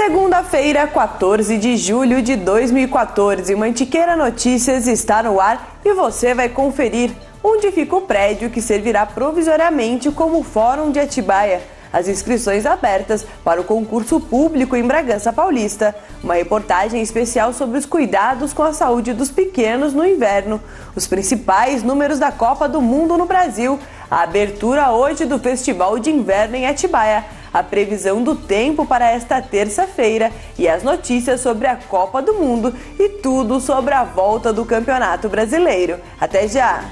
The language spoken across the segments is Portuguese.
Segunda-feira, 14 de julho de 2014, Mantiqueira Notícias está no ar e você vai conferir onde fica o prédio que servirá provisoriamente como Fórum de Atibaia. As inscrições abertas para o concurso público em Bragança Paulista. Uma reportagem especial sobre os cuidados com a saúde dos pequenos no inverno. Os principais números da Copa do Mundo no Brasil. A abertura hoje do Festival de Inverno em Atibaia. A previsão do tempo para esta terça-feira e as notícias sobre a Copa do Mundo e tudo sobre a volta do Campeonato Brasileiro. Até já!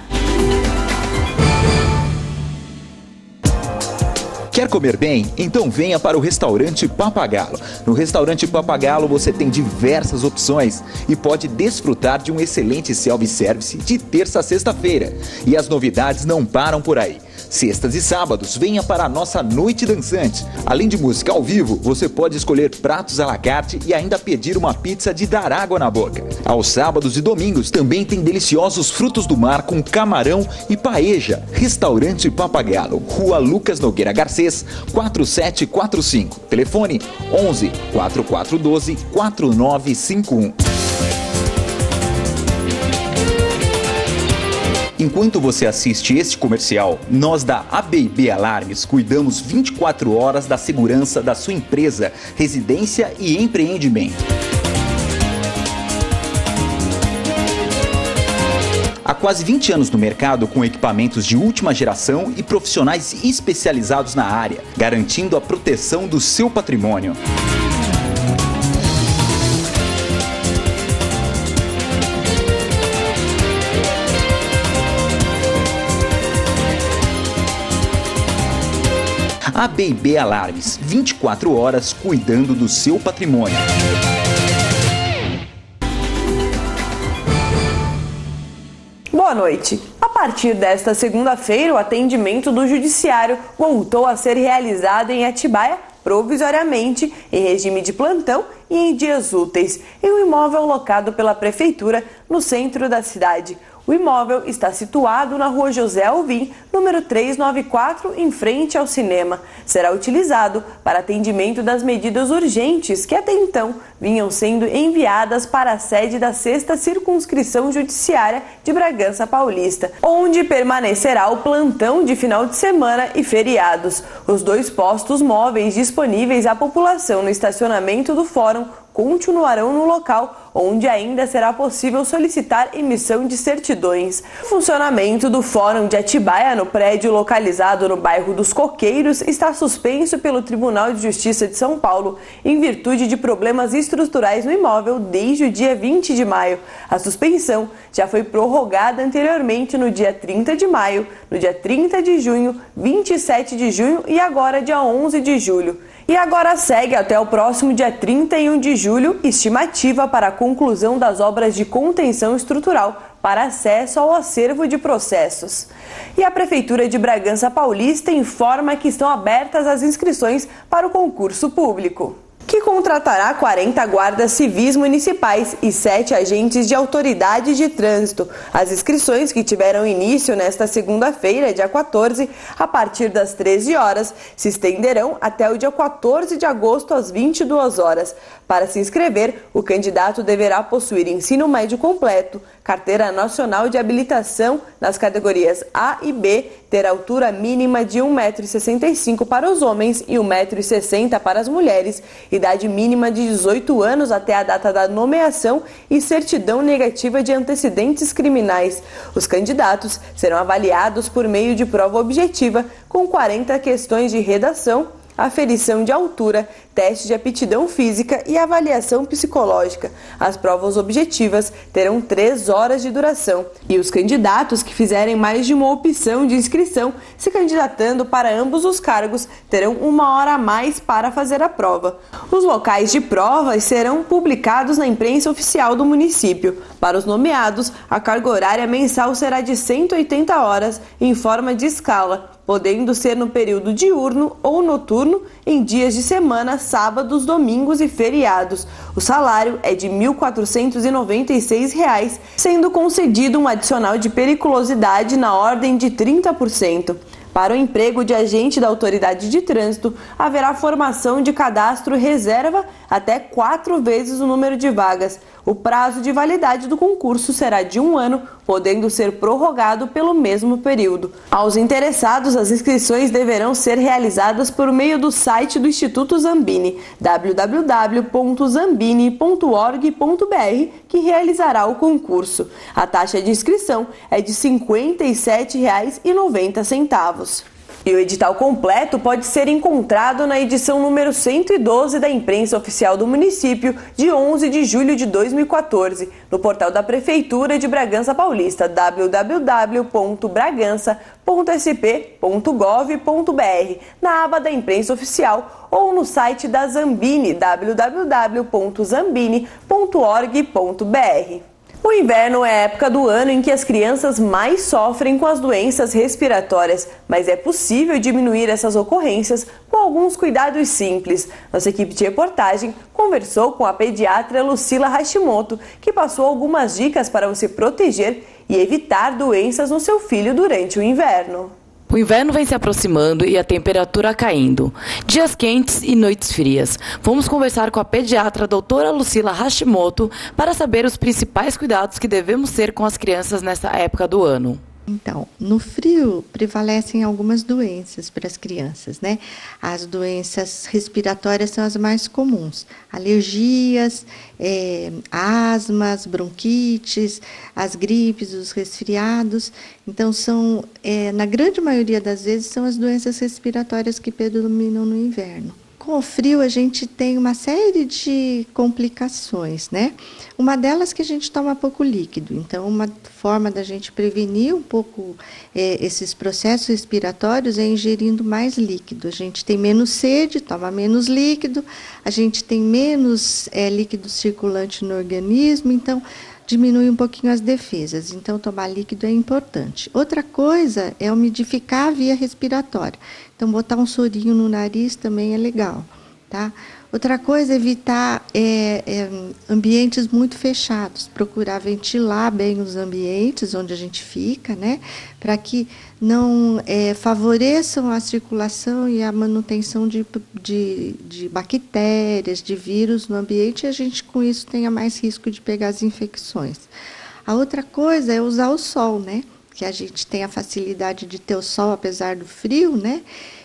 Quer comer bem? Então venha para o Restaurante Papagalo. No Restaurante Papagalo você tem diversas opções e pode desfrutar de um excelente self-service de terça a sexta-feira. E as novidades não param por aí. Sextas e sábados, venha para a nossa noite dançante. Além de música ao vivo, você pode escolher pratos à la carte e ainda pedir uma pizza de dar água na boca. Aos sábados e domingos também tem deliciosos frutos do mar com camarão e paeja. Restaurante Papagalo, Rua Lucas Nogueira Garcês, 4745. Telefone 11 4412 4951. Enquanto você assiste este comercial, nós da ABB Alarmes cuidamos 24 horas da segurança da sua empresa, residência e empreendimento. Há quase 20 anos no mercado com equipamentos de última geração e profissionais especializados na área, garantindo a proteção do seu patrimônio. ABB Alarmes, 24 horas cuidando do seu patrimônio. Boa noite. A partir desta segunda-feira, o atendimento do Judiciário voltou a ser realizado em Atibaia, provisoriamente, em regime de plantão e em dias úteis, em um imóvel locado pela Prefeitura no centro da cidade. O imóvel está situado na Rua José Alvim, número 394, em frente ao cinema. Será utilizado para atendimento das medidas urgentes que até então vinham sendo enviadas para a sede da 6ª Circunscrição Judiciária de Bragança Paulista, onde permanecerá o plantão de final de semana e feriados. Os 2 postos móveis disponíveis à população no estacionamento do Fórum continuarão no local, onde ainda será possível solicitar emissão de certidões. O funcionamento do Fórum de Atibaia, no prédio localizado no bairro dos Coqueiros, está suspenso pelo Tribunal de Justiça de São Paulo, em virtude de problemas estruturais no imóvel desde o dia 20 de maio. A suspensão já foi prorrogada anteriormente no dia 30 de maio, no dia 30 de junho, 27 de junho e agora dia 11 de julho. E agora segue até o próximo dia 31 de julho, estimativa para a conclusão das obras de contenção estrutural para acesso ao acervo de processos. E a Prefeitura de Bragança Paulista informa que estão abertas as inscrições para o concurso público, que contratará 40 guardas civis municipais e 7 agentes de autoridade de trânsito. As inscrições, que tiveram início nesta segunda-feira, dia 14, a partir das 13 horas, se estenderão até o dia 14 de agosto, às 22 horas. Para se inscrever, o candidato deverá possuir ensino médio completo, carteira nacional de habilitação nas categorias A e B, ter altura mínima de 1,65 m para os homens e 1,60 m para as mulheres, idade mínima de 18 anos até a data da nomeação e certidão negativa de antecedentes criminais. Os candidatos serão avaliados por meio de prova objetiva, com 40 questões de redação, aferição de altura, teste de aptidão física e avaliação psicológica. As provas objetivas terão 3 horas de duração e os candidatos que fizerem mais de uma opção de inscrição, se candidatando para ambos os cargos, terão 1 hora a mais para fazer a prova. Os locais de provas serão publicados na imprensa oficial do município. Para os nomeados, a carga horária mensal será de 180 horas em forma de escala, podendo ser no período diurno ou noturno, em dias de semana, sábados, domingos e feriados. O salário é de R$ 1.496, sendo concedido um adicional de periculosidade na ordem de 30%. Para o emprego de agente da autoridade de trânsito, haverá formação de cadastro reserva até 4 vezes o número de vagas. O prazo de validade do concurso será de 1 ano, podendo ser prorrogado pelo mesmo período. Aos interessados, as inscrições deverão ser realizadas por meio do site do Instituto Zambini, www.zambini.org.br, que realizará o concurso. A taxa de inscrição é de R$ 57,90. E o edital completo pode ser encontrado na edição número 112 da Imprensa Oficial do Município, de 11 de julho de 2014, no portal da Prefeitura de Bragança Paulista, www.bragança.sp.gov.br, na aba da Imprensa Oficial, ou no site da Zambini, www.zambini.org.br. O inverno é a época do ano em que as crianças mais sofrem com as doenças respiratórias, mas é possível diminuir essas ocorrências com alguns cuidados simples. Nossa equipe de reportagem conversou com a pediatra Lucila Hashimoto, que passou algumas dicas para você proteger e evitar doenças no seu filho durante o inverno. O inverno vem se aproximando e a temperatura caindo. Dias quentes e noites frias. Vamos conversar com a pediatra doutora Lucila Hashimoto para saber os principais cuidados que devemos ter com as crianças nessa época do ano. Então, no frio prevalecem algumas doenças para as crianças, né? As doenças respiratórias são as mais comuns. Alergias, asmas, bronquites, as gripes, os resfriados. Então, na grande maioria das vezes, são as doenças respiratórias que predominam no inverno. Com o frio, a gente tem uma série de complicações, né? Uma delas que a gente toma pouco líquido. Então, uma forma da gente prevenir um pouco esses processos respiratórios é ingerindo mais líquido. A gente tem menos sede, toma menos líquido, a gente tem menos líquido circulante no organismo, então diminui um pouquinho as defesas. Então, tomar líquido é importante. Outra coisa é umidificar a via respiratória. Então, botar um sorinho no nariz também é legal, tá? Outra coisa é evitar ambientes muito fechados, procurar ventilar bem os ambientes onde a gente fica, né? Para que não favoreçam a circulação e a manutenção de bactérias, de vírus no ambiente, e a gente com isso tenha mais risco de pegar as infecções. A outra coisa é usar o sol, né? Que a gente tem a facilidade de ter o sol apesar do frio, né?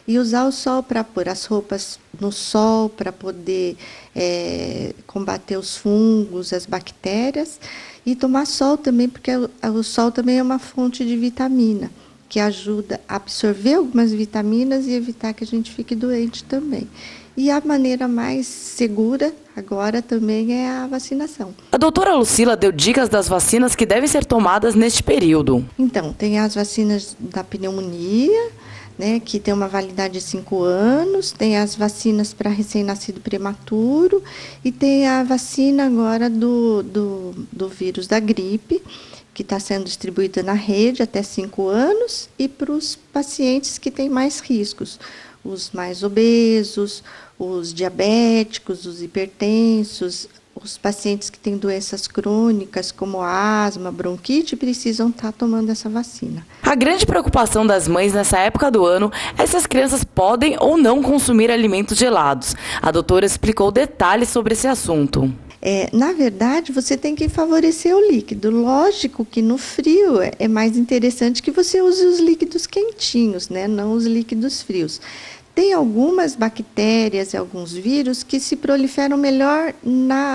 E usar o sol para pôr as roupas no sol, para poder combater os fungos, as bactérias, e tomar sol também, porque o sol também é uma fonte de vitamina, que ajuda a absorver algumas vitaminas e evitar que a gente fique doente também. E a maneira mais segura agora também é a vacinação. A doutora Lucila deu dicas das vacinas que devem ser tomadas neste período. Então, tem as vacinas da pneumonia, né, que tem uma validade de 5 anos, tem as vacinas para recém-nascido prematuro e tem a vacina agora do vírus da gripe, que está sendo distribuída na rede até 5 anos, e para os pacientes que têm mais riscos, os mais obesos, os diabéticos, os hipertensos, os pacientes que têm doenças crônicas como asma, bronquite, precisam estar tomando essa vacina. A grande preocupação das mães nessa época do ano é se as crianças podem ou não consumir alimentos gelados. A doutora explicou detalhes sobre esse assunto. Na verdade, você tem que favorecer o líquido. Lógico que no frio é mais interessante que você use os líquidos quentinhos, né? Não os líquidos frios. Tem algumas bactérias e alguns vírus que se proliferam melhor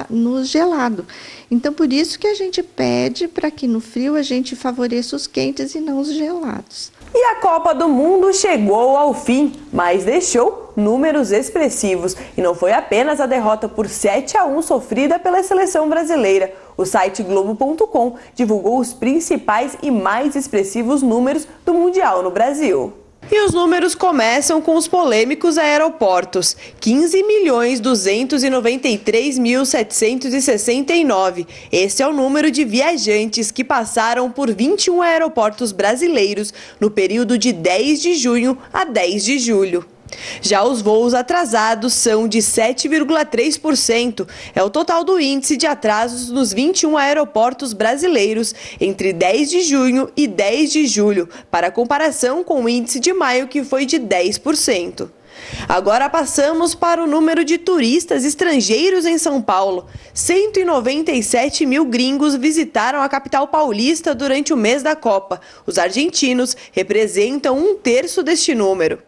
no gelado. Então, por isso que a gente pede para que no frio a gente favoreça os quentes e não os gelados. E a Copa do Mundo chegou ao fim, mas deixou números expressivos. E não foi apenas a derrota por 7-1 sofrida pela seleção brasileira. O site Globo.com divulgou os principais e mais expressivos números do Mundial no Brasil. E os números começam com os polêmicos aeroportos. 15.293.769. Esse é o número de viajantes que passaram por 21 aeroportos brasileiros no período de 10 de junho a 10 de julho. Já os voos atrasados são de 7,3%. É o total do índice de atrasos nos 21 aeroportos brasileiros entre 10 de junho e 10 de julho, para comparação com o índice de maio, que foi de 10%. Agora passamos para o número de turistas estrangeiros em São Paulo. 197 mil gringos visitaram a capital paulista durante o mês da Copa. Os argentinos representam 1/3 deste número.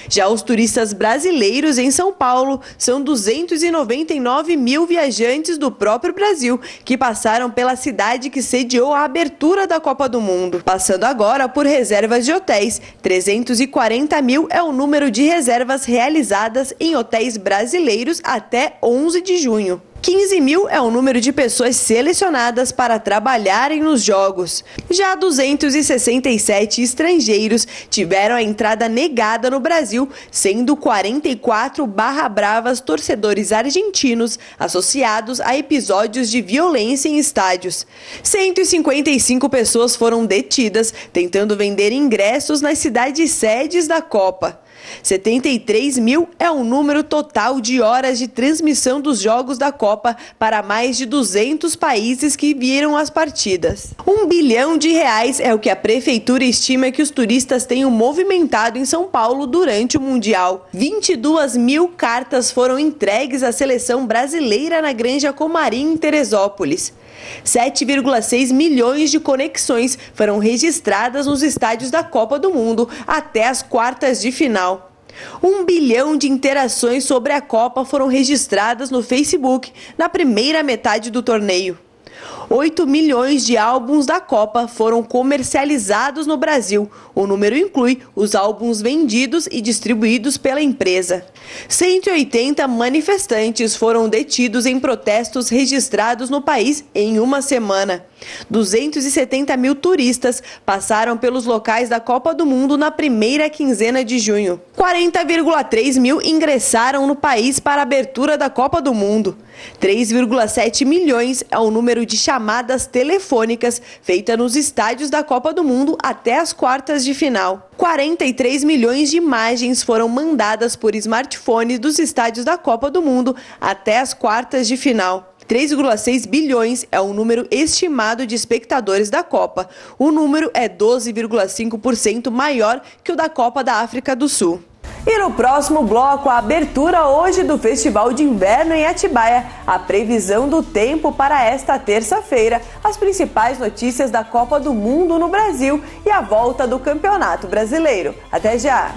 Já os turistas brasileiros em São Paulo são 299 mil viajantes do próprio Brasil, que passaram pela cidade que sediou a abertura da Copa do Mundo. Passando agora por reservas de hotéis, 340 mil é o número de reservas realizadas em hotéis brasileiros até 11 de junho. 15 mil é o número de pessoas selecionadas para trabalharem nos jogos. Já 267 estrangeiros tiveram a entrada negada no Brasil, sendo 44 barra-bravas torcedores argentinos associados a episódios de violência em estádios. 155 pessoas foram detidas tentando vender ingressos nas cidades sedes da Copa. 73 mil é o número total de horas de transmissão dos jogos da Copa para mais de 200 países que viram as partidas. R$1 bilhão é o que a prefeitura estima que os turistas tenham movimentado em São Paulo durante o Mundial. 22 mil cartas foram entregues à seleção brasileira na Granja Comarim, em Teresópolis. 7,6 milhões de conexões foram registradas nos estádios da Copa do Mundo até as quartas de final. 1 bilhão de interações sobre a Copa foram registradas no Facebook na primeira metade do torneio. 8 milhões de álbuns da Copa foram comercializados no Brasil. O número inclui os álbuns vendidos e distribuídos pela empresa. 180 manifestantes foram detidos em protestos registrados no país em uma semana. 270 mil turistas passaram pelos locais da Copa do Mundo na primeira quinzena de junho. 40,3 mil ingressaram no país para a abertura da Copa do Mundo. 3,7 milhões é o número de chamadas telefônicas feitas nos estádios da Copa do Mundo até as quartas de final. 43 milhões de imagens foram mandadas por smartphones dos estádios da Copa do Mundo até as quartas de final. 3,6 bilhões é o número estimado de espectadores da Copa. O número é 12,5% maior que o da Copa da África do Sul. E no próximo bloco, a abertura hoje do Festival de Inverno em Atibaia, a previsão do tempo para esta terça-feira, as principais notícias da Copa do Mundo no Brasil e a volta do Campeonato Brasileiro. Até já!